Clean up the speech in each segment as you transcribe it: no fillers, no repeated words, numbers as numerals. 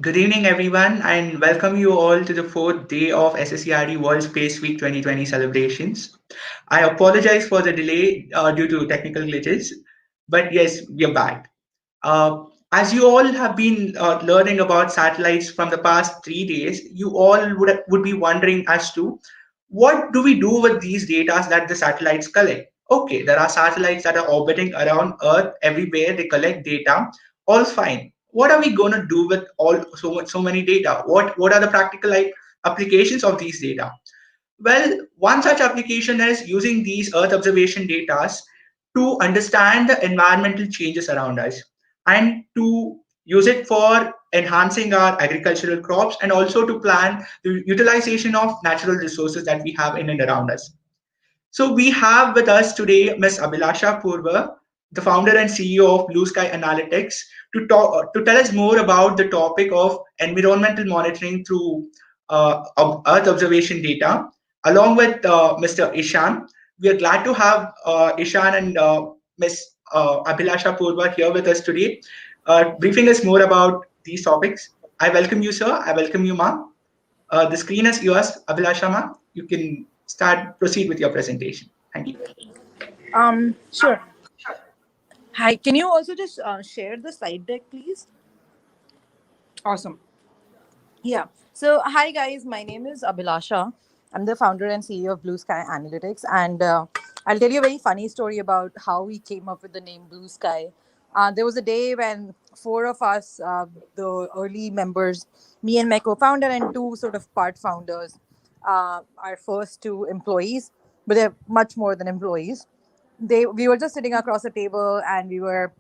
Good evening, everyone, and welcome you all to the fourth day of SSERD World Space Week 2020 celebrations. I apologize for the delay due to technical glitches, but yes, we're back. As you all have been learning about satellites from the past 3 days, you all would be wondering as to what do we do with these data that the satellites collect? Okay, there are satellites that are orbiting around Earth everywhere. They collect data. All's fine. What are we going to do with so many data? What are the practical applications of these data? Well, one such application is using these Earth observation data to understand the environmental changes around us and to use it for enhancing our agricultural crops and also to plan the utilization of natural resources that we have in and around us. So we have with us today Ms. Abhilasha Purva, the founder and CEO of Blue Sky Analytics, to tell us more about the topic of environmental monitoring through Earth observation data, along with Mr. Ishan. We are glad to have Ishan and Ms. Abhilasha Purva here with us today, briefing us more about these topics. I welcome you, sir. I welcome you, ma'am. The screen is yours, Abhilasha ma'am. You can proceed with your presentation. Thank you. Sure. Hi, can you also just share the slide deck, please? Awesome. Yeah. So, hi guys, my name is Abhilasha. I'm the founder and CEO of Blue Sky Analytics, and I'll tell you a very funny story about how we came up with the name Blue Sky. There was a day when four of us, the early members, me and my co-founder and two sort of part founders, our first two employees, but they're much more than employees. We were just sitting across a table, and we were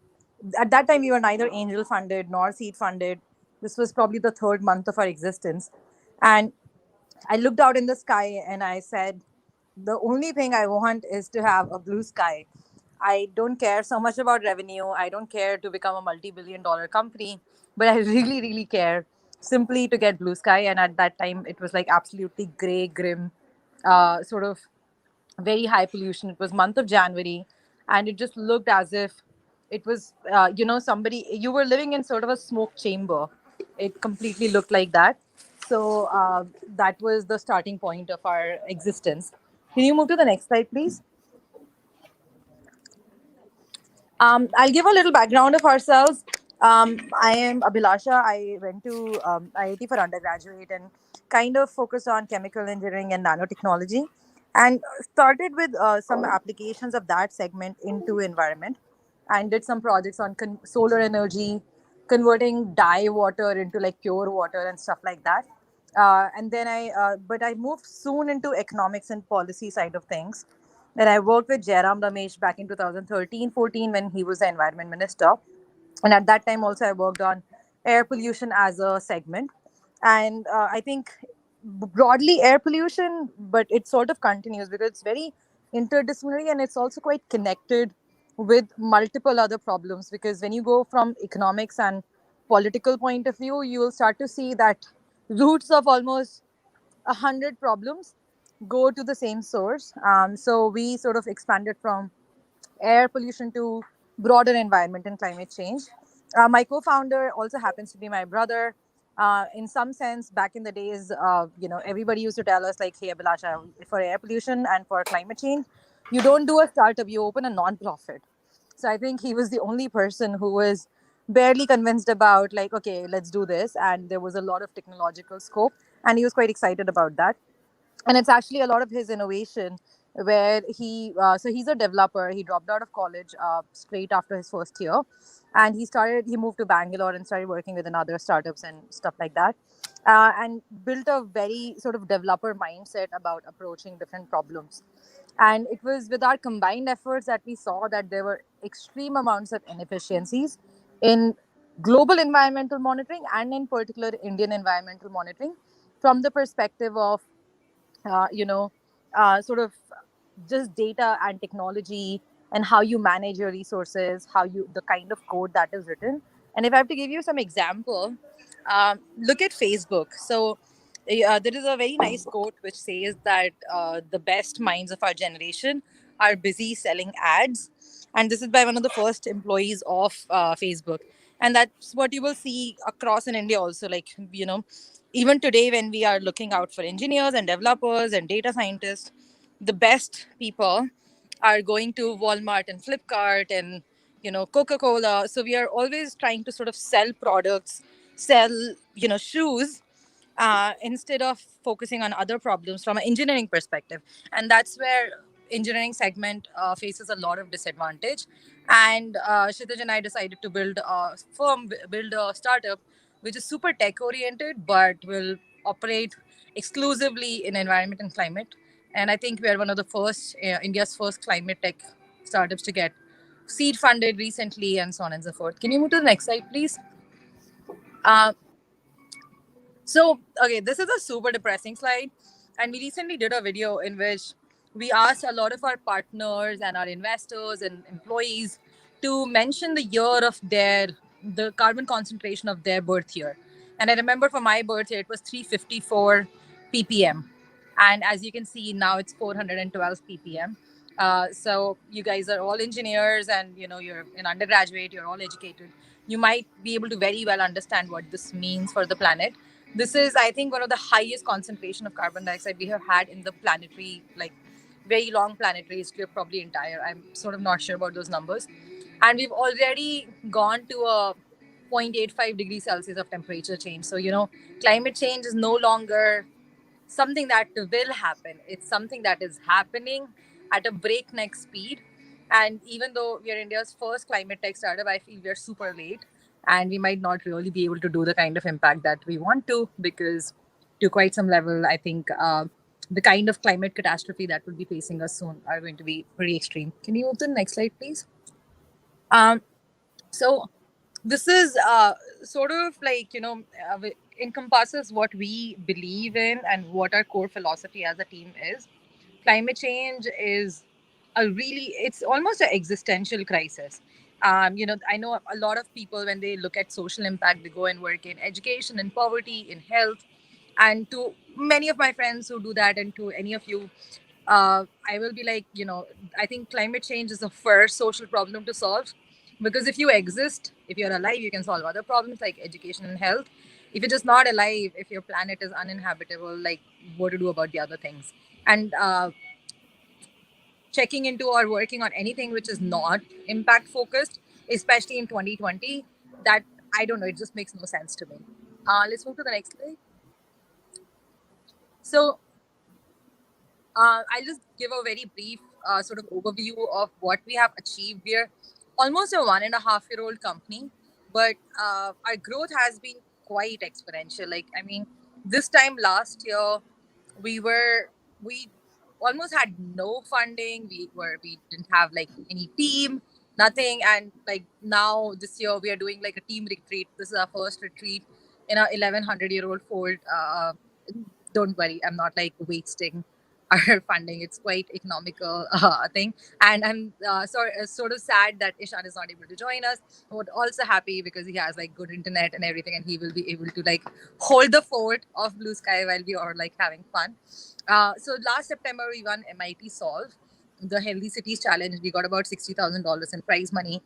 at that time we were neither angel funded nor seed funded. This was probably the third month of our existence, and I looked out in the sky and I said, the only thing I want is to have a blue sky. I don't care so much about revenue. I don't care to become a multi-billion-dollar company, but I really, really care simply to get blue sky. And at that time, it was like absolutely gray, grim, sort of very high pollution. It was month of January, and it just looked as if it was, somebody, you were living in sort of a smoke chamber. It completely looked like that. So that was the starting point of our existence. Can you move to the next slide, please? I'll give a little background of ourselves. I am Abhilasha. I went to IIT for undergraduate and kind of focused on chemical engineering and nanotechnology, and started with some applications of that segment into environment, and did some projects on solar energy, converting dye water into like pure water and stuff like that. But I moved soon into economics and policy side of things. And I worked with Jairam Ramesh back in 2013-14 when he was the environment minister. And at that time also I worked on air pollution as a segment. And I think broadly air pollution, but it sort of continues because it's very interdisciplinary and it's also quite connected with multiple other problems. Because when you go from economics and political point of view, you will start to see that roots of almost 100 problems go to the same source. So we sort of expanded from air pollution to broader environment and climate change. My co-founder also happens to be my brother. In some sense, back in the days, everybody used to tell us like, "Hey, Abhilasha, for air pollution and for climate change, you don't do a startup; you open a non-profit." So I think he was the only person who was barely convinced about like, okay, let's do this. And there was a lot of technological scope, and he was quite excited about that. And it's actually a lot of his innovation where he's a developer. He dropped out of college straight after his first year, and he moved to Bangalore and started working with another startups and stuff like that, and built a very sort of developer mindset about approaching different problems. And it was with our combined efforts that we saw that there were extreme amounts of inefficiencies in global environmental monitoring and in particular Indian environmental monitoring from the perspective of uh, you know, sort of just data and technology and how you manage your resources, the kind of code that is written. And if I have to give you some example, look at Facebook. So there is a very nice quote which says that the best minds of our generation are busy selling ads. And this is by one of the first employees of Facebook. And that's what you will see across in India also. Like, even today when we are looking out for engineers and developers and data scientists, the best people are going to Walmart and Flipkart and Coca-Cola. So we are always trying to sort of sell products, sell shoes, instead of focusing on other problems from an engineering perspective. And that's where engineering segment faces a lot of disadvantage. And Kshitij and I decided to build a firm, build a startup which is super tech oriented but will operate exclusively in environment and climate. And I think we are one of the first, India's first climate tech startups to get seed funded recently, and so on and so forth. Can you move to the next slide, please? Uh, So, okay, this is a super depressing slide. And we recently did a video in which we asked a lot of our partners and our investors and employees to mention the year of the carbon concentration of their birth year. And I remember for my birth year, it was 354 ppm. And as you can see, now it's 412 ppm. So you guys are all engineers, and you're an undergraduate, you're all educated. You might be able to very well understand what this means for the planet. This is, I think, one of the highest concentration of carbon dioxide we have had in the planetary, like very long planetary history of probably entire. I'm sort of not sure about those numbers. And we've already gone to a 0.85 degrees Celsius of temperature change. So, climate change is no longer something that will happen. It's something that is happening at a breakneck speed. And even though we are India's first climate tech startup, I feel we're super late, and we might not really be able to do the kind of impact that we want to, because to quite some level, I think the kind of climate catastrophe that will be facing us soon are going to be pretty extreme. Can you move to the next slide, please? Um, so this is sort of like encompasses what we believe in and what our core philosophy as a team is. Climate change is it's almost an existential crisis. I know a lot of people, when they look at social impact, they go and work in education, in poverty, in health. And to many of my friends who do that, and to any of you, I will be like, I think climate change is the first social problem to solve. Because if you exist, if you're alive, you can solve other problems like education and health. If you're just not alive, if your planet is uninhabitable, like, what to do about the other things? And checking into or working on anything which is not impact focused, especially in 2020, that, I don't know, it just makes no sense to me. Let's move to the next slide. So I'll just give a very brief sort of overview of what we have achieved. We're almost a 1.5 year old company, but our growth has been quite exponential. Like, I mean, this time last year, we were, we almost had no funding. We didn't have like any team, nothing. And like now this year, we are doing like a team retreat. This is our first retreat in our 1100-year-old fort. Don't worry, I'm not like wasting our funding. It's quite economical thing. And I'm sort of sad that Ishan is not able to join us, but also happy because he has like good internet and everything, and he will be able to like hold the fort of blue sky while we are like having fun. So last September we won MIT Solve, the Healthy Cities Challenge. We got about $60,000 in prize money.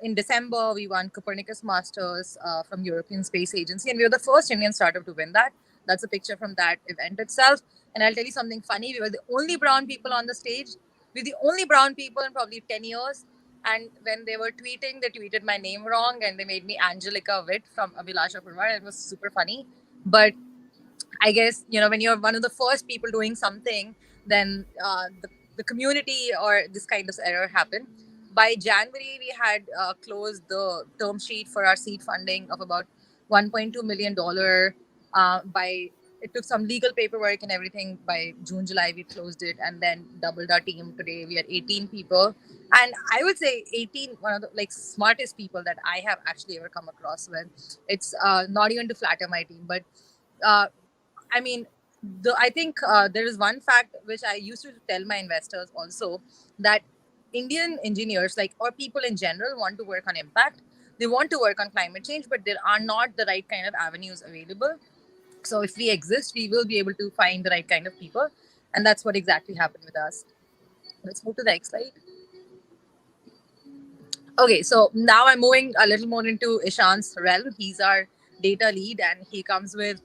In December we won Copernicus Masters from European Space Agency, and we were the first Indian startup to win that. That's a picture from that event itself. And I'll tell you something funny. We were the only brown people on the stage. We're the only brown people in probably 10 years. And when they were tweeting, they tweeted my name wrong and they made me Angelica Witt from Abhilasha. It was super funny. But I guess, when you're one of the first people doing something, then the community or this kind of error happened. By January, we had closed the term sheet for our seed funding of about $1.2 million. By It took some legal paperwork and everything. By June, July, we closed it and then doubled our team. Today, we are 18 people, and I would say 18, one of the like smartest people that I have actually ever come across with. It's not even to flatter my team, but uh, I mean, I think there is one fact which I used to tell my investors also, that Indian engineers, like, or people in general, want to work on impact. They want to work on climate change, but there are not the right kind of avenues available. So if we exist, we will be able to find the right kind of people, and that's what exactly happened with us. Let's move to the next slide. Okay, so now I'm moving a little more into Ishan's realm. He's our data lead, and he comes with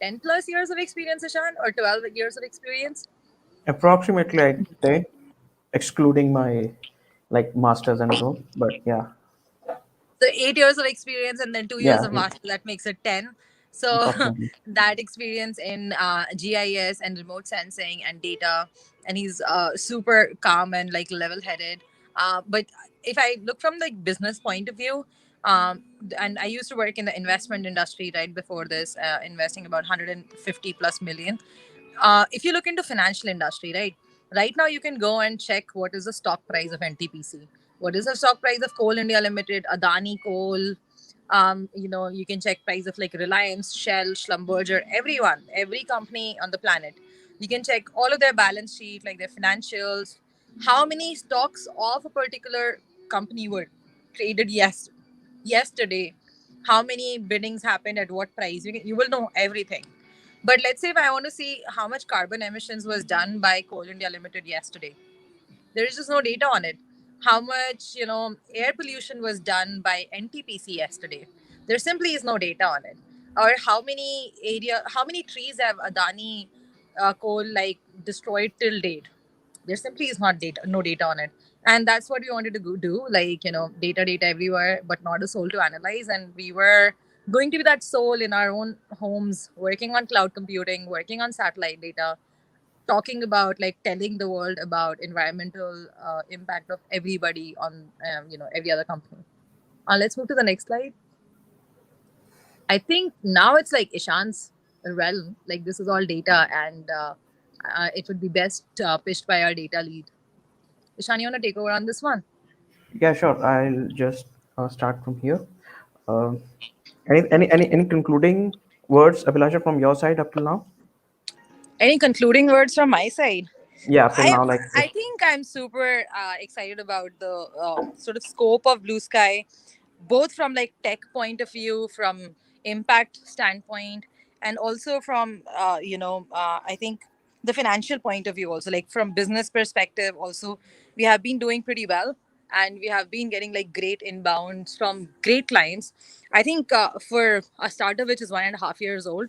10 plus years of experience, Ishan, or 12 years of experience. Approximately, I'd say, excluding my like masters and so. But yeah, So 8 years of experience and then 2 years yeah, of master, that makes it 10. So approximately. that experience in GIS and remote sensing and data, and he's super calm and like level headed. But if I look from the business point of view, and I used to work in the investment industry right before this, investing about 150 plus million. If you look into financial industry, right now you can go and check what is the stock price of NTPC, what is the stock price of Coal India Limited, Adani Coal. You can check price of like Reliance, Shell, Schlumberger, everyone, every company on the planet. You can check all of their balance sheet, like their financials, how many stocks of a particular company were traded yesterday, how many biddings happened at what price. You will know everything. But let's say if I want to see how much carbon emissions was done by Coal India Limited yesterday, there is just no data on it. How much, air pollution was done by NTPC yesterday, there simply is no data on it. Or how many trees have Adani coal like destroyed till date, there simply is not data, no data on it. And that's what we wanted to do, like, data everywhere but not a soul to analyze. And we were going to be that soul in our own homes, working on cloud computing, working on satellite data, talking about, like, telling the world about environmental impact of everybody on every other company. Let's move to the next slide. I think now it's like Ishan's realm. Like, this is all data, and it would be best pitched by our data lead. Ishan, you want to take over on this one? Yeah, sure. I'll just start from here. Uh, any concluding words, Abhilasha, from your side up till now? Any concluding words from my side? Yeah, up till I now, like I think I'm super excited about the sort of scope of Blue Sky, both from like tech point of view, from impact standpoint, and also from I think the financial point of view also, like from business perspective also. We have been doing pretty well, and we have been getting like great inbounds from great clients. I think for a startup which is 1.5 years old,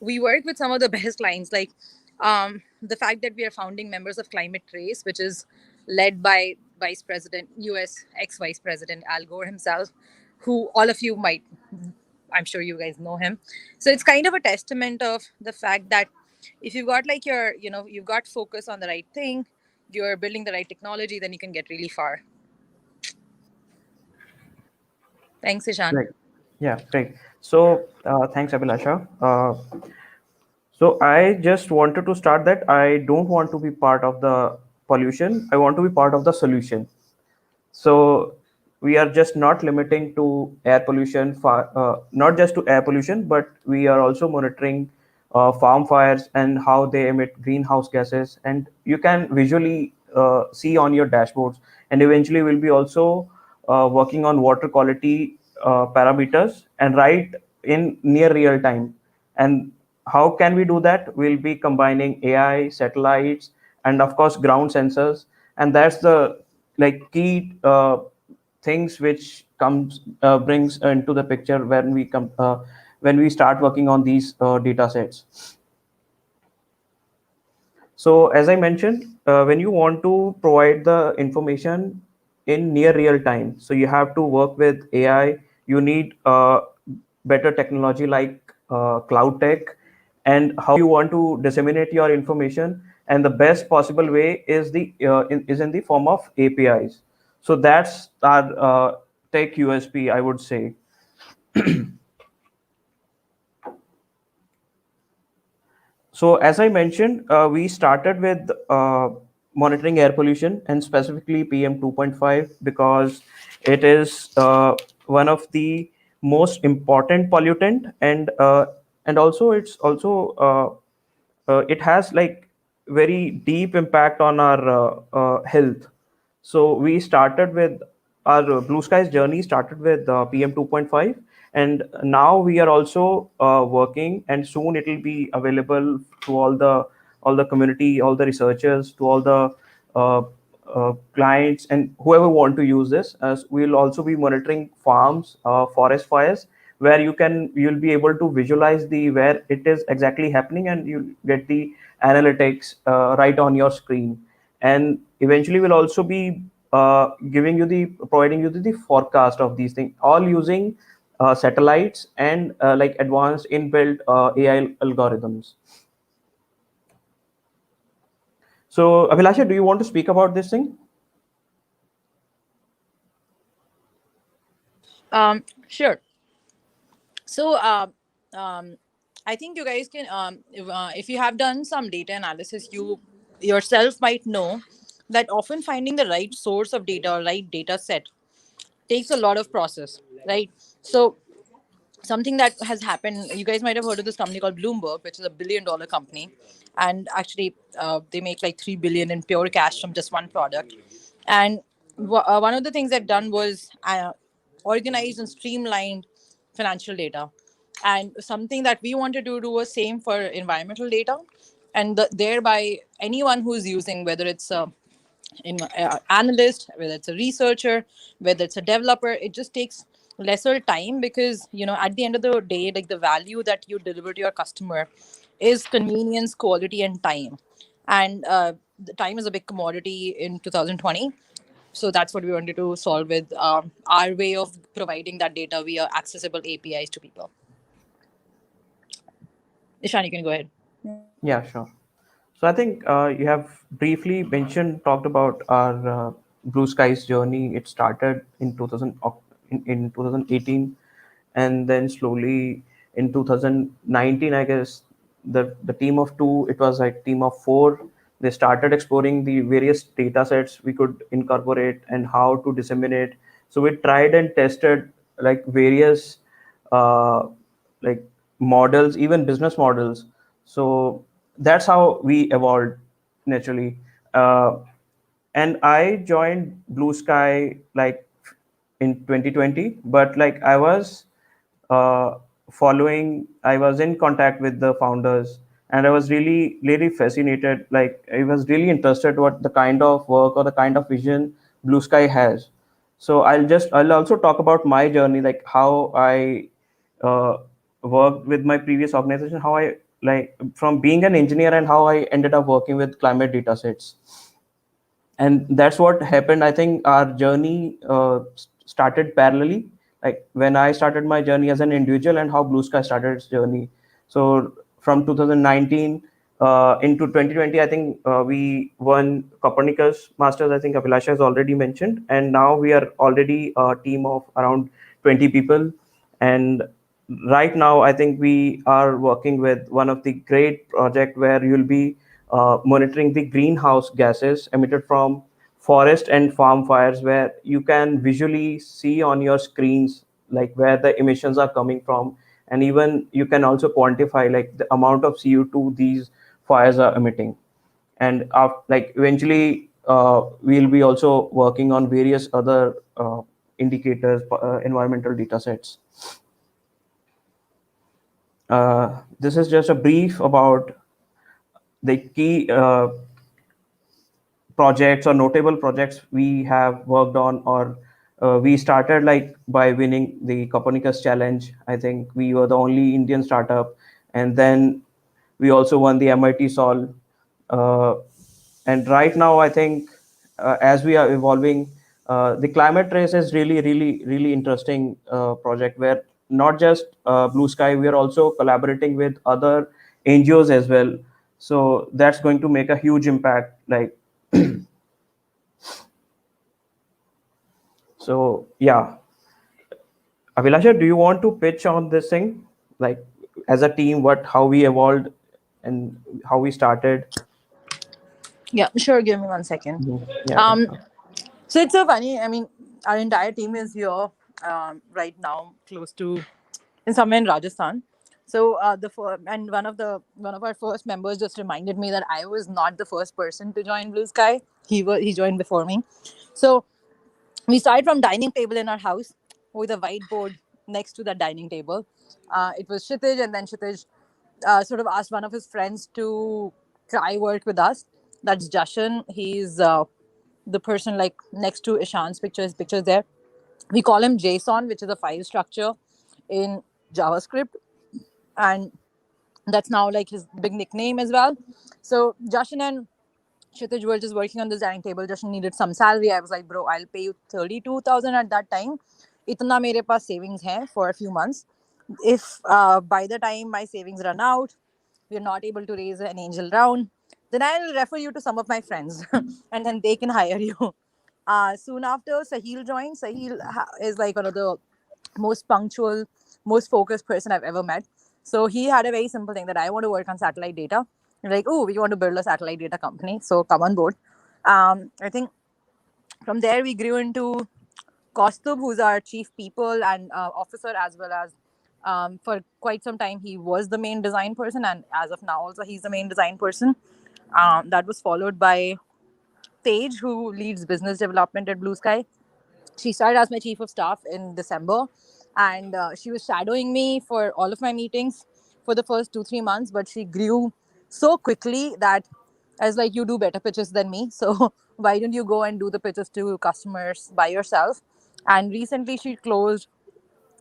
we work with some of the best clients, like the fact that we are founding members of Climate Trace, which is led by Vice President, US ex Vice President Al Gore himself, who all of you might, I'm sure you guys know him. So it's kind of a testament of the fact that if you've got like you've got focus on the right thing, you're building the right technology, then you can get really far. Thanks, Ishan. great. Yeah, great. So thanks, Abhilasha. So I just wanted to start that I don't want to be part of the pollution. I want to be part of the solution. So we are just not limiting to air pollution, not just to air pollution, but we are also monitoring farm fires and how they emit greenhouse gases. And you can visually see on your dashboards. And eventually, we'll be also working on water quality parameters and right in near real time. And how can we do that? We'll be combining AI, satellites, and of course ground sensors. And that's the like key things which comes brings into the picture when we start working on these data sets. So as I mentioned, when you want to provide the information in near real time, so you have to work with AI. You need better technology like cloud tech, and how you want to disseminate your information. And the best possible way is is in the form of APIs. So that's our tech USP, I would say. So as I mentioned, we started with monitoring air pollution and specifically PM 2.5 because it is one of the most important pollutant, and also it's also it has like very deep impact on our health. So we started with our Blue Skies journey started with PM 2.5, and now we are also working, and soon it will be available to all the community, all the researchers, to all the uh, clients and whoever want to use this. We'll also be monitoring farms, forest fires, where you'll be able to visualize the where it is exactly happening, and you get the analytics right on your screen. And eventually, we'll also be providing you the forecast of these things, all using satellites and like advanced inbuilt AI algorithms. So, Abhilasha, do you want to speak about this thing? Sure. So, I think you guys can, if you have done some data analysis, you yourself might know that often finding the right source of data or right data set takes a lot of process, right? So, something that has happened, you guys might have heard of this company called Bloomberg, which is a $1 billion company, and actually they make like 3 billion in pure cash from just one product. And one of the things they've done was organized and streamlined financial data, and something that we wanted to do was same for environmental data. And thereby anyone who's using, whether it's analyst, whether it's a researcher, whether it's a developer, it just takes lesser time, because at the end of the day, like, the value that you deliver to your customer is convenience, quality, and time. And the time is a big commodity in 2020. So that's what we wanted to solve with our way of providing that data via accessible APIs to people. Ishan, you can go ahead. Yeah, sure. So I think you have briefly talked about our Blue Skies journey. It started in in 2018, and then slowly in 2019, I guess the team of two, it was like team of four. They started exploring the various data sets we could incorporate and how to disseminate. So we tried and tested like various uh, like models, even business models. So that's how we evolved naturally. Uh, and I joined Blue Sky like in 2020, but like I was uh, I was in contact with the founders, and I was really, really fascinated. Like I was really interested what the kind of work or the kind of vision Blue Sky has. So I'll also talk about my journey, like how I uh, worked with my previous organization, how I like from being an engineer and how I ended up working with climate data sets. And that's what happened. I think our journey started parallelly, like when I started my journey as an individual and how Blue Sky started its journey. So from 2019 into 2020, I think we won Copernicus Masters. I think Abhilasha has already mentioned, and now we are already a team of around 20 people. And right now I think we are working with one of the great project where you'll be monitoring the greenhouse gases emitted from forest and farm fires, where you can visually see on your screens like where the emissions are coming from, and even you can also quantify like the amount of CO2 these fires are emitting. And like eventually we'll be also working on various other indicators, environmental data sets. This is just a brief about the key projects or notable projects we have worked on, or we started like by winning the Copernicus challenge. I think we were the only Indian startup, and then we also won the MIT Sol. Uh, and right now, I think as we are evolving, the climate race is really, really, really interesting project where not just Blue Sky, we are also collaborating with other NGOs as well. So that's going to make a huge impact. Like, so yeah, Abhilasha, do you want to pitch on this thing, like as a team, how we evolved and how we started? Yeah, sure. Give me 1 second. Yeah, yeah, Um, sure. so it's so funny. I mean, our entire team is here right now, close to in somewhere in Rajasthan. So and one of our first members just reminded me that I was not the first person to join Blue Sky. He joined before me. So we started from dining table in our house with a whiteboard next to the dining table. It was Kshitij, and then Kshitij sort of asked one of his friends to try work with us. That's Jashan. He's the person like next to Ishan's picture, his picture is there. We call him JSON, which is a file structure in JavaScript, and that's now like his big nickname as well. So Jashan and Kshitij were just working on this dining table. Jashan needed some salary. I was like, bro, I'll pay you 32,000 at that time. Itna mere paas savings hai for a few months. If by the time my savings run out, we're not able to raise an angel round, then I'll refer you to some of my friends and then they can hire you. Soon after, Sahil joined. Sahil is like one of the most punctual, most focused person I've ever met. So he had a very simple thing that I want to work on satellite data. We're like, oh, we want to build a satellite data company. So come on board. I think from there we grew into Kaustubh, who's our chief people and officer, as well as for quite some time he was the main design person, and as of now also he's the main design person. That was followed by Tej, who leads business development at Blue Sky. She started as my chief of staff in December, and she was shadowing me for all of my meetings for the first 2-3 months. But she grew so quickly that I was like, "You do better pitches than me, so why don't you go and do the pitches to customers by yourself?" And recently, she closed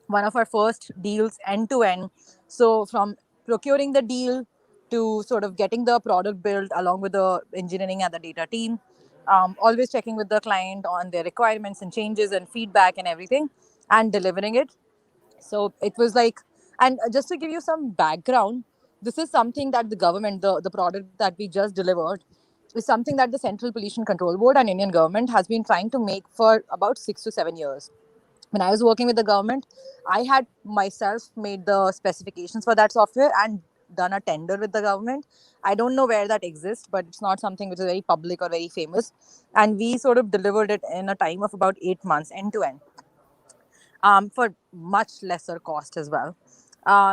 one of our first deals end to end. So from procuring the deal to sort of getting the product built along with the engineering and the data team, always checking with the client on their requirements and changes and feedback and everything, and delivering it. So it was like, and just to give you some background, this is something that the government, the product that we just delivered, is something that the Central Pollution Control Board and Indian government has been trying to make for about 6 to 7 years. When I was working with the government, I had myself made the specifications for that software and done a tender with the government. I don't know where that exists, but it's not something which is very public or very famous. And we sort of delivered it in a time of about 8 months end to end, for much lesser cost as well.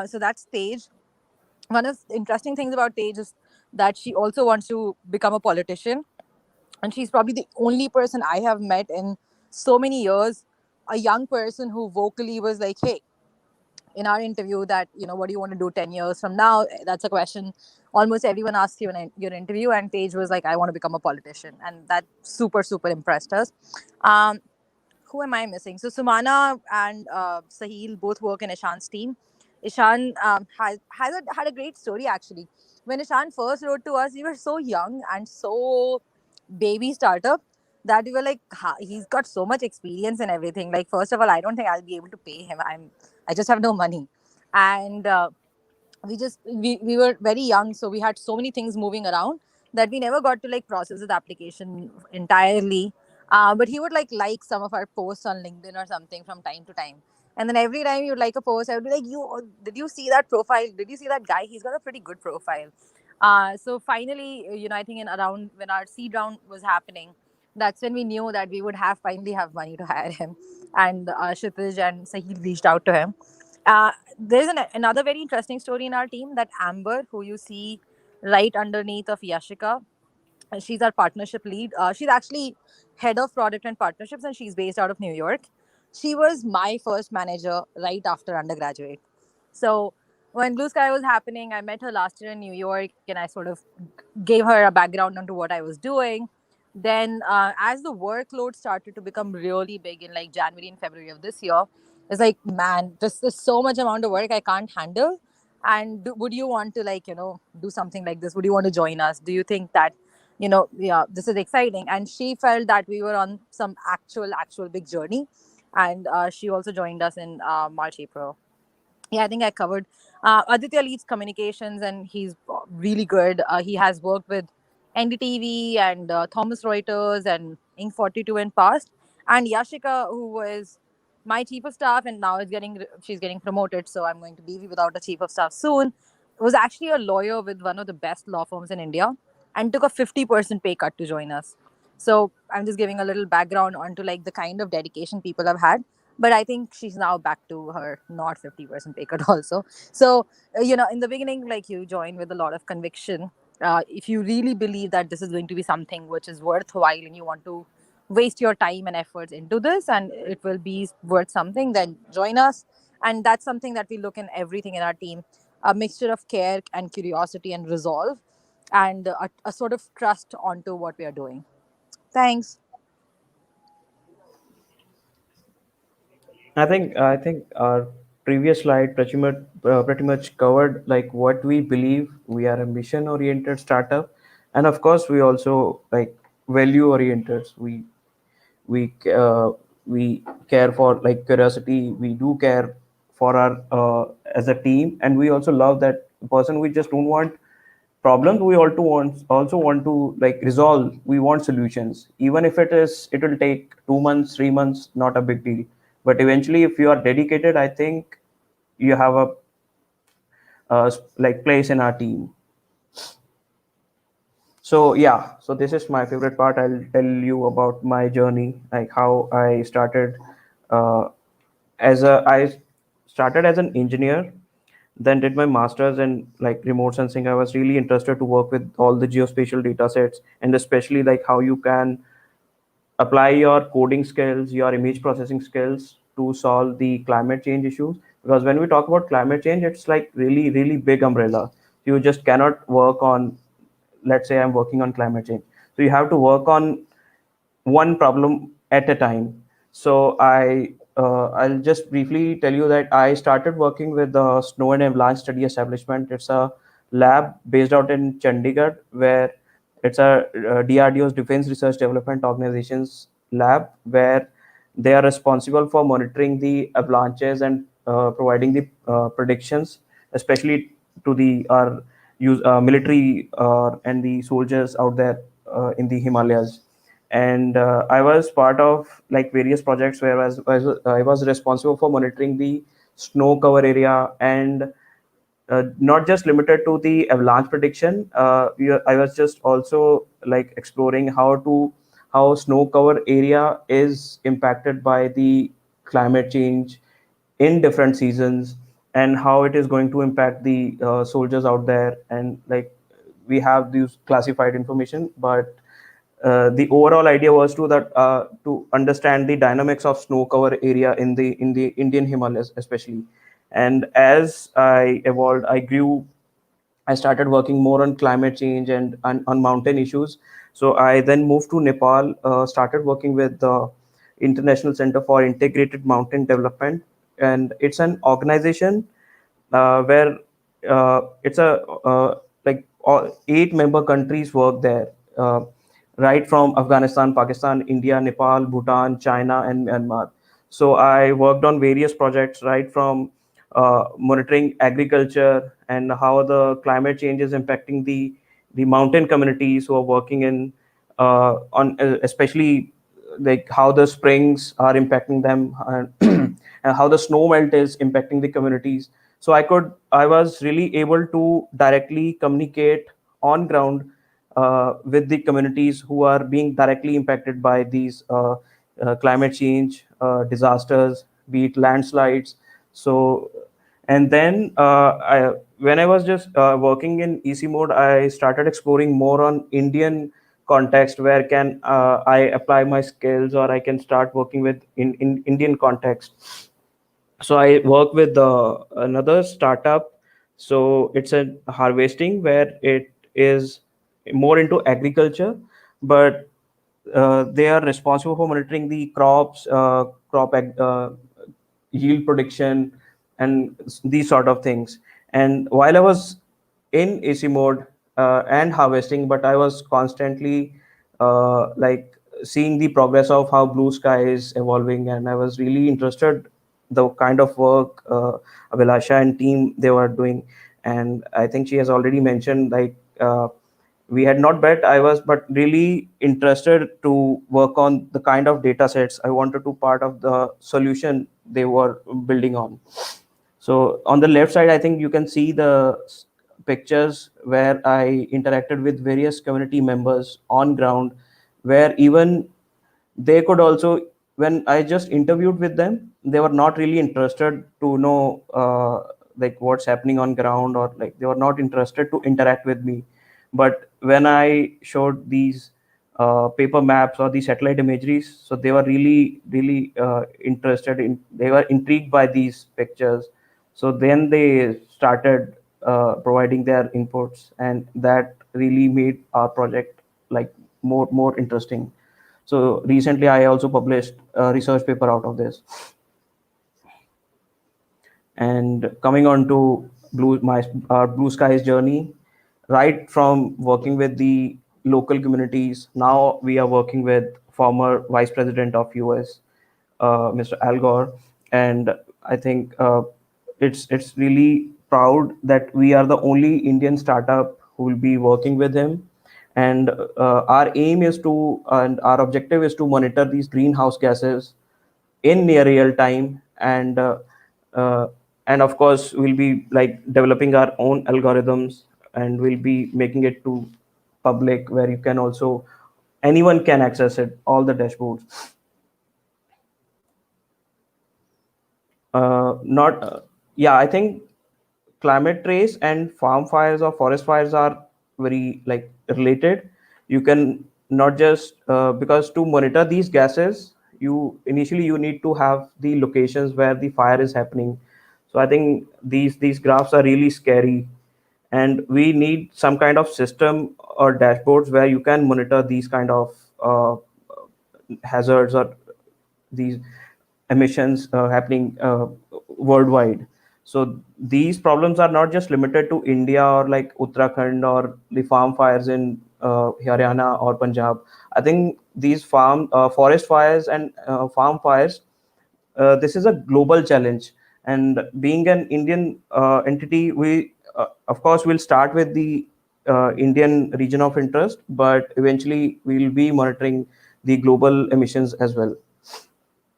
So that stage, one of the interesting things about Tej is that she also wants to become a politician, and she's probably the only person I have met in so many years, a young person who vocally was like, hey, in our interview, that, what do you want to do 10 years from now? That's a question almost everyone asks you in your interview, and Tej was like, I want to become a politician, and that super super impressed us. um, who am I missing? So Sumana and Sahil both work in Ishan's team. Ishan had a great story actually. When Ishan first wrote to us, we were so young and so baby startup that we were like, he's got so much experience and everything. Like, first of all, I don't think I'll be able to pay him. I just have no money, and we were very young, so we had so many things moving around that we never got to like process his application entirely. But he would like some of our posts on LinkedIn or something from time to time, and then every time you would like a post, I would be like, you did you see that profile, did you see that guy, he's got a pretty good profile. So finally, I think in around when our seed round was happening, that's when we knew that we would finally have money to hire him, and Kshitij and Sahil reached out to him. There's another very interesting story in our team, that Amber, who you see right underneath of Yashika, she's our partnership lead. She's actually head of product and partnerships, and she's based out of New York. She was my first manager right after undergraduate. So when Blue Sky was happening, I met her last year in New York, and I sort of gave her a background onto what I was doing. Then, as the workload started to become really big in like January and February of this year, it's like, man, this is so much amount of work I can't handle. And would you want to do something like this? Would you want to join us? Do you think that yeah, this is exciting? And she felt that we were on some actual big journey, and she also joined us in March, April. Yeah, I think I covered. Aditya leads communications, and he's really good. He has worked with NDTV and Thomas Reuters and Inc. 42 in past. And Yashika, who was my chief of staff, and now she's getting promoted, so I'm going to be without a chief of staff soon. Was actually a lawyer with one of the best law firms in India, and took a 50% pay cut to join us. So I'm just giving a little background onto like the kind of dedication people have had. But I think she's now back to her not 50% pay cut also. So in the beginning, like, you join with a lot of conviction. If you really believe that this is going to be something which is worthwhile, and you want to waste your time and efforts into this, and it will be worth something, then join us. And that's something that we look in everything in our team: a mixture of care and curiosity and resolve, and a sort of trust onto what we are doing. Thanks. I think our previous slide pretty much covered like what we believe. We are a mission oriented startup, and of course we also like value oriented. We we care for like curiosity. We do care for our as a team, and we also love that person. We just don't want problems. We also want to like resolve. We want solutions, even if it will take 2 months, 3 months, not a big deal. But eventually, if you are dedicated, I think you have like place in our team. So yeah, so this is my favorite part. I'll tell you about my journey, like how I started. uh, I started as an engineer, then did my masters in like remote sensing. I was really interested to work with all the geospatial data sets, and especially like how you can apply your coding skills, your image processing skills to solve the climate change issues. Because when we talk about climate change, it's like really, really big umbrella. You just cannot work on, let's say I'm working on climate change. So you have to work on one problem at a time. So I'll just briefly tell you that I started working with the Snow and Avalanche Study Establishment. It's a lab based out in Chandigarh, where it's a DRDO's Defense Research Development Organization's lab, where they are responsible for monitoring the avalanches and providing the predictions, especially to the our military and the soldiers out there in the Himalayas. And I was part of like various projects where I was responsible for monitoring the snow cover area, and not just limited to the avalanche prediction. I was just also like exploring how snow cover area is impacted by the climate change in different seasons, and how it is going to impact the soldiers out there. And like we have these classified information, but the overall idea was to understand the dynamics of snow cover area in the Indian Himalayas especially. And as I evolved, I grew. I started working more on climate change and on mountain issues. So I then moved to Nepal, started working with the International Center for Integrated Mountain Development, and it's an organization where it's a like all 8 member countries work there, right from Afghanistan, Pakistan, India, Nepal, Bhutan, China, and Myanmar. So I worked on various projects, right from monitoring agriculture and how the climate change is impacting the mountain communities who are working in on especially like how the springs are impacting them, and how the snow melt is impacting the communities. So I was really able to directly communicate on ground with the communities who are being directly impacted by these climate change disasters, be it landslides. So and then when I was just working in EC mode, I started exploring more on Indian context, where can I apply my skills, or I can start working with in Indian context. So I work with another startup. So it's a harvesting where it is more into agriculture, but they are responsible for monitoring the crops, yield prediction, and these sort of things. And while I was in AC mode and harvesting, but I was constantly like seeing the progress of how blue sky is evolving, and I was really interested the kind of work Abhilasha and team they were doing. And I think she has already mentioned like we had not bet. I was but really interested to work on the kind of data sets I wanted to part of the solution they were building on. So on the left side, I think you can see the pictures where I interacted with various community members on ground, where even they could also, when I just interviewed with them, they were not really interested to know like what's happening on ground, or like they were not interested to interact with me. But when I showed these paper maps or the satellite imageries, so they were really interested in, they were intrigued by these pictures. So then they started providing their inputs, and that really made our project like more interesting. So recently, I also published a research paper out of this. And coming on to our blue skies journey, right from working with the local communities, now we are working with former Vice President of US, Mr. Al Gore, and I think it's really proud that we are the only Indian startup who will be working with him. And our aim is to, and our objective is to monitor these greenhouse gases in near real time, uh, and of course we'll be like developing our own algorithms, and we'll be making it to public where you can also, anyone can access it, all the dashboards. Not Yeah, I think climate trace and farm fires or forest fires are very like related. You can not just because to monitor these gases, you need to have the locations where the fire is happening. So I think these graphs are really scary, and we need some kind of system or dashboards where you can monitor these kind of hazards or these emissions happening worldwide. So these problems are not just limited to India or like Uttarakhand or the farm fires in Haryana or Punjab. I think these forest fires and farm fires, this is a global challenge. And being an Indian entity, we of course will start with the Indian region of interest, but eventually we'll be monitoring the global emissions as well.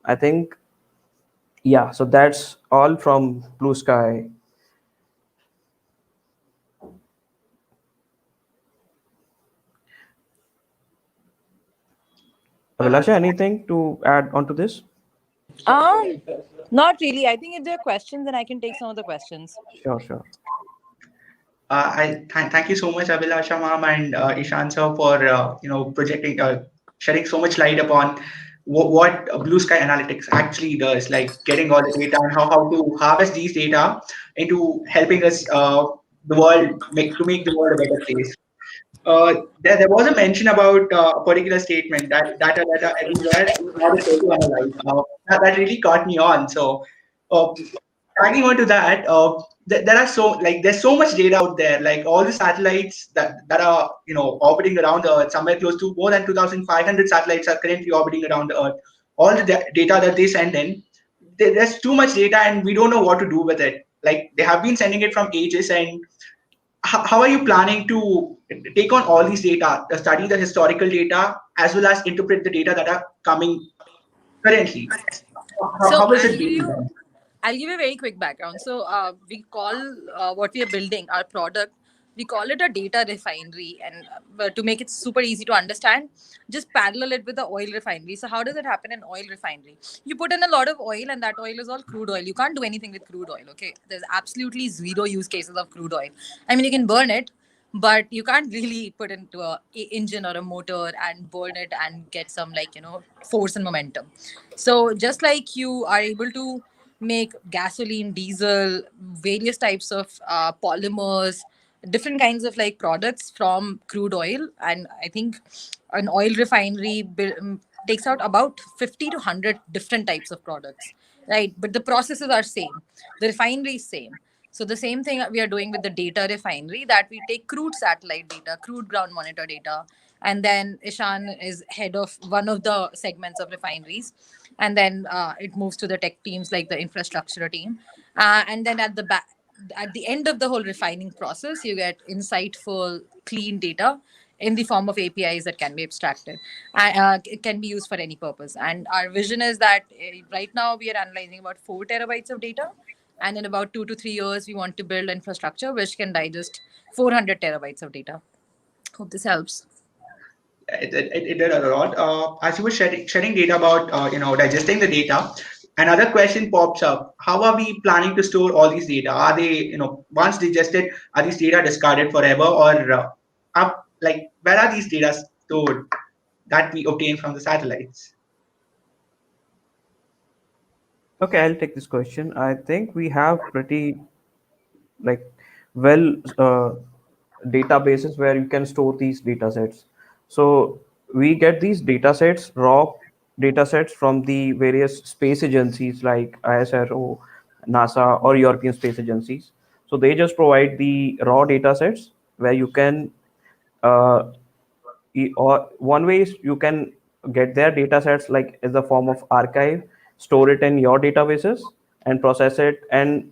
I think, yeah, so that's all from Blue Sky. Uh, Abhilasha, anything to add onto this? Um, Not really. I think if there are questions, then I can take some of the questions. Sure, sure. Thank you so much, Abhilasha ma'am and Ishan sir, for projecting, shedding so much light upon what Blue Sky Analytics actually does, like getting all the data and how to harvest these data into helping us make the world a better place. There was a mention about a particular statement that data everywhere, not a to analyze. That really caught me on. So, uh, tagging on to that, there are there's so much data out there. Like all the satellites that are orbiting around the Earth, somewhere close to more than 2,500 satellites are currently orbiting around the Earth. All the data that they send in, there's too much data, and we don't know what to do with it. Like they have been sending it from ages, and how are you planning to take on all these data, study the historical data, as well as interpret the data that are coming currently? So How is it being done? I'll give you a very quick background. So we call what we are building, our product, we call it a data refinery. And to make it super easy to understand, just parallel it with the oil refinery. So how does it happen in oil refinery? You put in a lot of oil, and that oil is all crude oil. You can't do anything with crude oil. Okay, there's absolutely zero use cases of crude oil. I mean, you can burn it, but you can't really put into engine or a motor and burn it and get some, like, force and momentum. So just like you are able to make gasoline, diesel, various types of polymers, different kinds of like products from crude oil. And I think an oil refinery takes out about 50 to 100 different types of products, right? But the processes are same, the refinery is same. So the same thing we are doing with the data refinery, that we take crude satellite data, crude ground monitor data, and then Ishan is head of one of the segments of refineries, and then it moves to the tech teams like the infrastructure team, and then at the end of the whole refining process, you get insightful, clean data in the form of APIs that can be abstracted. It can be used for any purpose. And our vision is that right now we are analyzing about 4 terabytes of data. And in about 2 to 3 years, we want to build infrastructure which can digest 400 terabytes of data. Hope this helps. It did a lot. As you were sharing data about digesting the data, another question pops up. How are we planning to store all these data? Are they once digested, are these data discarded forever, or where are these data stored that we obtain from the satellites? Okay, I'll take this question. I think we have pretty like well databases where you can store these data sets. So we get these data sets, raw data sets from the various space agencies like ISRO NASA or European space agencies. So they just provide the raw data sets where you can uh, or one way is you can get their data sets like as a form of archive, store it in your databases and process it, and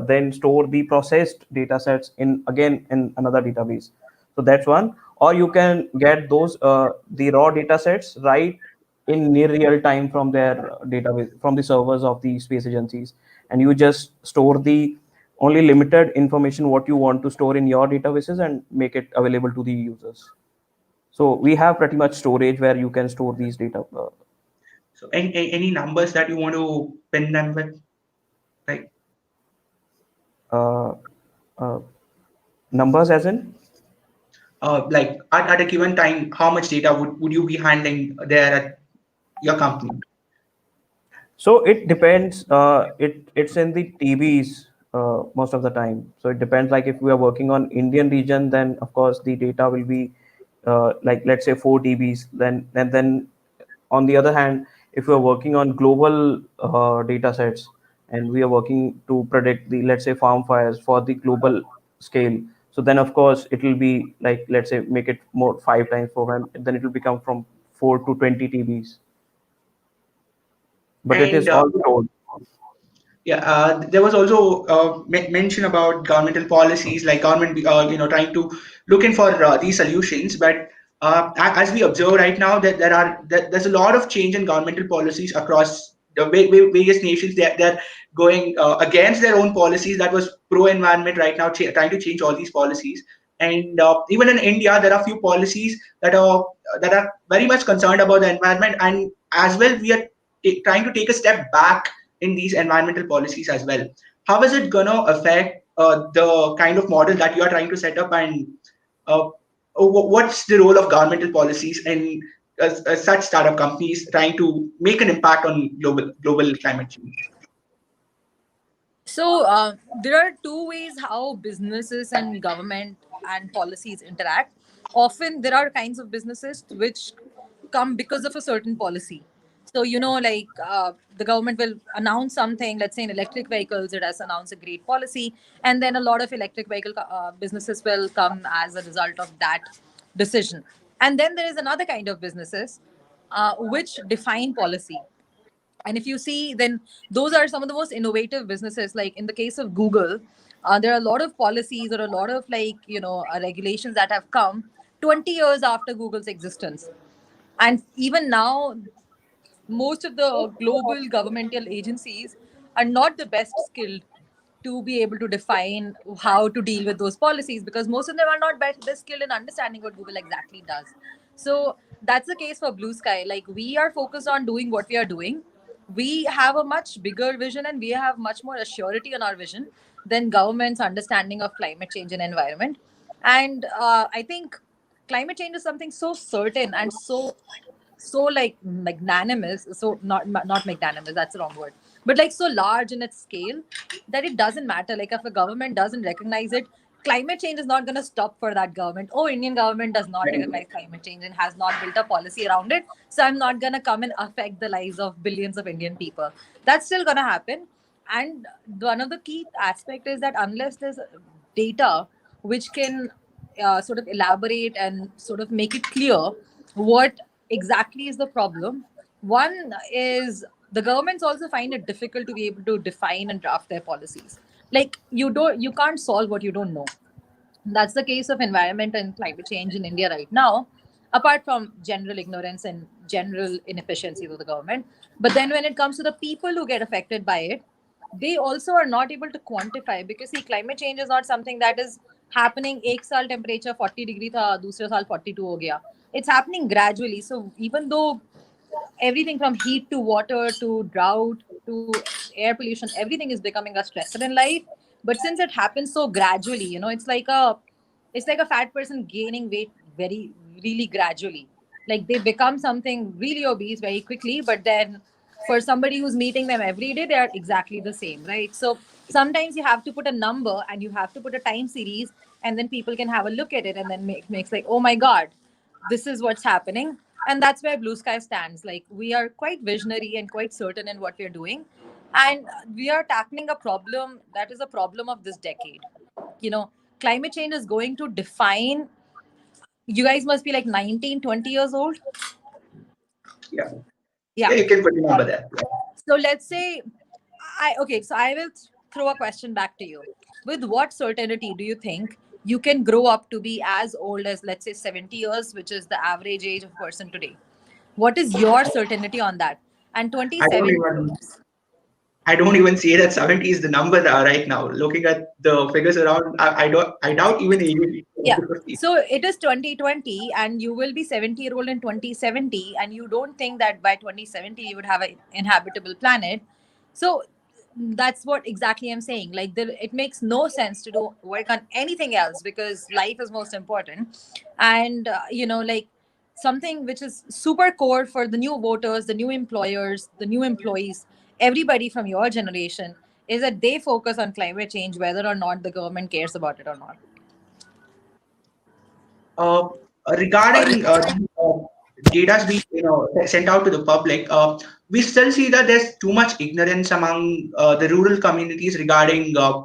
then store the processed data sets in again in another database. So that's one. Or you can get those the raw data sets right in near real time from their database, from the servers of the space agencies, and you just store the only limited information what you want to store in your databases and make it available to the users. So we have pretty much storage where you can store these data. So any numbers that you want to pin them with, like Uh, uh, Numbers as in. like at a given time, how much data would you be handling there at your company? So it depends. It's in the TBs most of the time. So it depends. Like if we are working on Indian region, then of course the data will be like let's say 4 TBs. Then on the other hand, if we are working on global data sets and we are working to predict the let's say farm fires for the global scale, so then of course it will be like let's say make it more 5 times 4 times. Then it will become from 4 to 20 TBs. But it is And all stored. yeah, there was also mention about governmental policies, like government, trying to looking for these solutions. But as we observe right now, that there's a lot of change in governmental policies across the various nations. They're going against their own policies that was pro environment right now, trying to change all these policies. And even in India, there are few policies that are very much concerned about the environment, and as well we are trying to take a step back in these environmental policies as well. How is it going to affect the kind of model that you are trying to set up, and uh, what's the role of governmental policies in such startup companies trying to make an impact on global climate change? So there are two ways how businesses and government and policies interact. Often there are kinds of businesses which come because of a certain policy. So like the government will announce something. Let's say in electric vehicles, it has announced a great policy, and then a lot of electric vehicle businesses will come as a result of that decision. And then there is another kind of businesses which define policy. And if you see, then those are some of the most innovative businesses. Like in the case of Google, there are a lot of policies or a lot of regulations that have come 20 years after Google's existence. And even now, most of the global governmental agencies are not the best skilled to be able to define how to deal with those policies, because most of them are not best skilled in understanding what Google exactly does. So that's the case for Blue Sky. Like, we are focused on doing what we are doing. We have a much bigger vision and we have much more assurity on our vision than government's understanding of climate change and environment. And I think climate change is something so certain and so like magnanimous, so not magnanimous, that's the wrong word, but like so large in its scale that it doesn't matter. Like, if a government doesn't recognize it, climate change is not going to stop for that government. Oh, Indian government does not recognize climate change and has not built a policy around it, so I'm not going to come and affect the lives of billions of Indian people. That's still going to happen. And one of the key aspect is that unless there's data which can sort of elaborate and sort of make it clear what exactly is the problem. One is the governments also find it difficult to be able to define and draft their policies. Like, you can't solve what you don't know. That's the case of environment and climate change in India right now, apart from general ignorance and general inefficiencies of the government. But then when it comes to the people who get affected by it, they also are not able to quantify, because see, climate change is not something that is happening एक साल temperature 40 degree था दूसरे साल 42 हो गया. It's happening gradually. So even though everything from heat to water to drought to air pollution, everything is becoming a stressor in life. But since it happens so gradually, it's like a fat person gaining weight very really gradually. Like, they become something really obese very quickly, but then for somebody who's meeting them every day, they are exactly the same, right? So sometimes you have to put a number and you have to put a time series, and then people can have a look at it and then makes like, oh my god, this is what's happening. And that's where Blue Sky stands. Like, we are quite visionary and quite certain in what we're doing. And we are tackling a problem that is a problem of this decade. You know, climate change is going to define. You guys must be like 19, 20 years old. Yeah. Yeah. Yeah, you can put your number there. So let's say I will throw a question back to you. With what certainty do you think you can grow up to be as old as, let's say, 70 years, which is the average age of a person today? What is your certainty on that? And I don't 27 even I don't even say that 70 is the number right now. Looking at the figures around, I doubt even 80 Yeah. to 50. So it is 2020 and you will be 70-year-old in 2070, and you don't think that by 2070 you would have an inhabitable planet. So that's what exactly I'm saying. Like it makes no sense to do work on anything else because life is most important. And like something which is super core for the new voters, the new employers, the new employees, everybody from your generation, is that they focus on climate change whether or not the government cares about it or not. Uh, Regarding data being sent out to the public, we still see that there's too much ignorance among the rural communities regarding the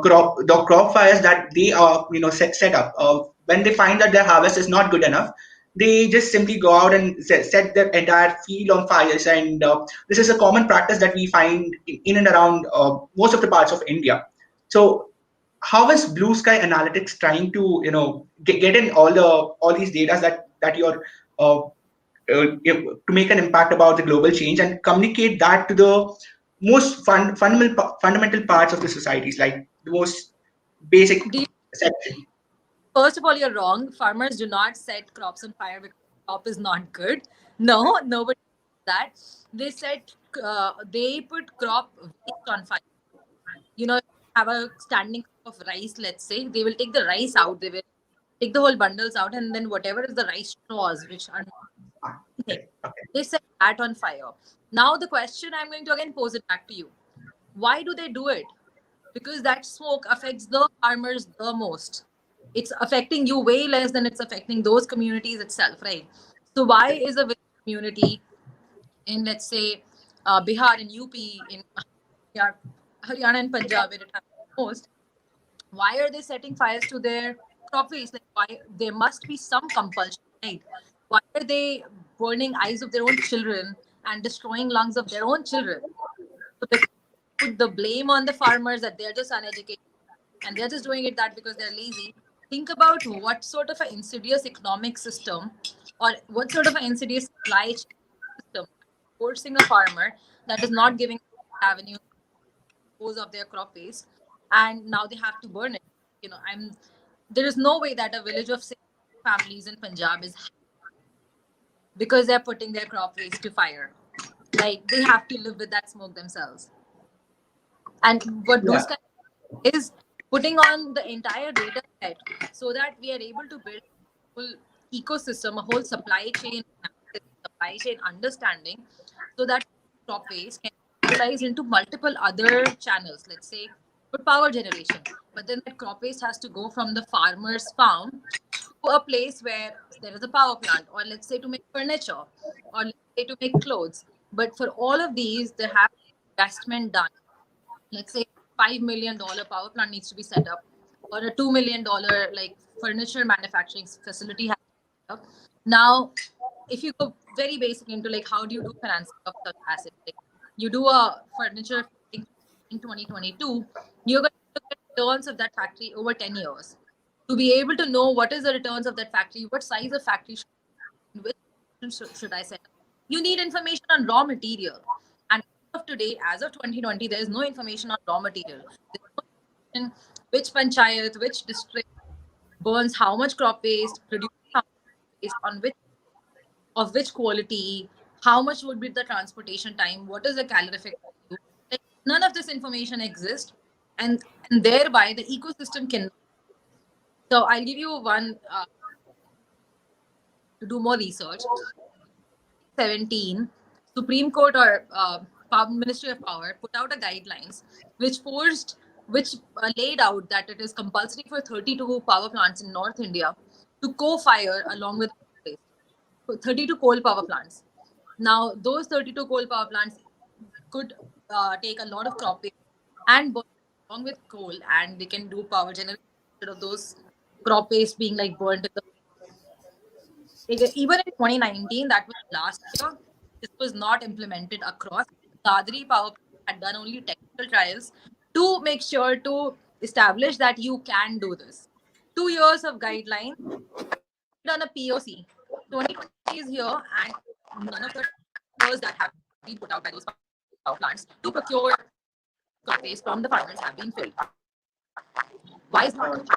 crop fires that they are set up. When they find that their harvest is not good enough, they just simply go out and set their entire field on fires, and this is a common practice that we find in and around most of the parts of India. So how is Blue Sky Analytics trying to get in all these data that you're to make an impact about the global change and communicate that to the most fundamental parts of the societies, like the most basic Do you section. First of all, you're wrong. Farmers do not set crops on fire because crop is not good. No, nobody does that. They set, they put crop waste on fire. Have a standing crop of rice, let's say. They will take the rice out. They will take the whole bundles out, and then whatever is the rice straws, which are Ah, nothing, okay, okay. they set that on fire. Now, the question I'm going to again pose it back to you. Why do they do it? Because that smoke affects the farmers the most. It's affecting you way less than it's affecting those communities itself, right? So why is a village community in, let's say, Bihar and UP, in Haryana and Punjab, where it happens most, why are they setting fires to their crop waste? Like, why there must be some compulsion, right? Why are they burning eyes of their own children and destroying lungs of their own children? So they put the blame on the farmers that they're just uneducated and they're just doing it that because they're lazy. Think about what sort of an insidious economic system or what sort of an insidious supply chain system forcing a farmer that is not giving avenue dispose of their crop waste, and now they have to burn it. I'm There is no way that a village of 6 families in Punjab is because they're putting their crop waste to fire. Like they have to live with that smoke themselves. And what Blue Yeah, Sky is putting on the entire data set so that we are able to build a whole ecosystem, a whole supply chain understanding, so that crop waste can be utilized into multiple other channels. Let's say for power generation, but then that crop waste has to go from the farmer's farm to a place where there is a power plant, or let's say to make furniture, or let's say to make clothes. But for all of these, there have investment done. Let's say $5 million power plant needs to be set up, or a $2 million like furniture manufacturing facility has to be set up. Now, if you go very basic into like how do you do financing of such assets, like you do a furniture in 2022, you're going to look at returns of that factory over 10 years. To be able to know what is the returns of that factory, what size of factory which should I set up? You need information on raw material. And as of today, as of 2020, there is no information on raw material. There's no information which panchayat, which district burns how much crop waste, produces how much waste, on which of which quality, how much would be the transportation time, what is the calorific value. Like, none of this information exists, and thereby the ecosystem can. So I'll give you one to do more research. 17, Supreme Court or Ministry of Power put out a guidelines which laid out that it is compulsory for 32 power plants in North India to co-fire along with 32 coal power plants. Now, those 32 coal power plants could take a lot of crop paste and burn it along with coal, and they can do power generation instead of those crop paste being like burnt in the even in 2019, that was last year, this was not implemented across. Dadri Power Plant had done only technical trials to make sure to establish that you can do this. 2 years of guidelines, done a POC. 2020 is here, and none of the numbers that have been put out by those power plants to procure crop waste from the farmers have been filled. Why is not?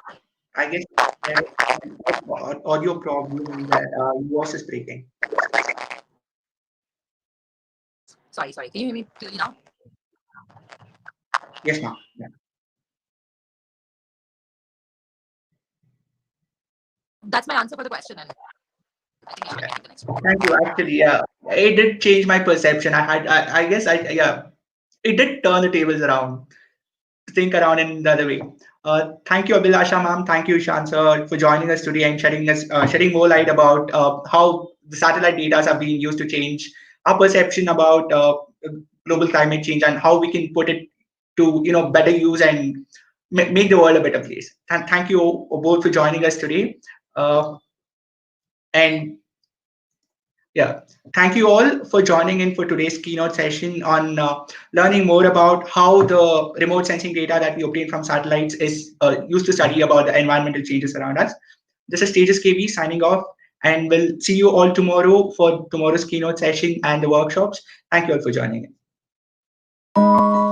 I guess there is an audio problem that your voice is breaking. Sorry. Can you hear me clearly now? Yes, ma'am. Yeah. That's my answer for the question, and I think I Yeah. can take the next one. Thank you. Actually, yeah, it did change my perception. I guess, yeah, it did turn the tables around, think around in the other way. Thank you, Abhilasha, ma'am. Thank you, Ishan sir, for joining us today and shedding more light about how the satellite data are being used to change our perception about global climate change and how we can put it to better use and make the world a better place. Thank you both for joining us today. And yeah, thank you all for joining in for today's keynote session on learning more about how the remote sensing data that we obtain from satellites is used to study about the environmental changes around us. This is Tejas KB signing off, and we'll see you all tomorrow for tomorrow's keynote session and the workshops. Thank you all for joining in.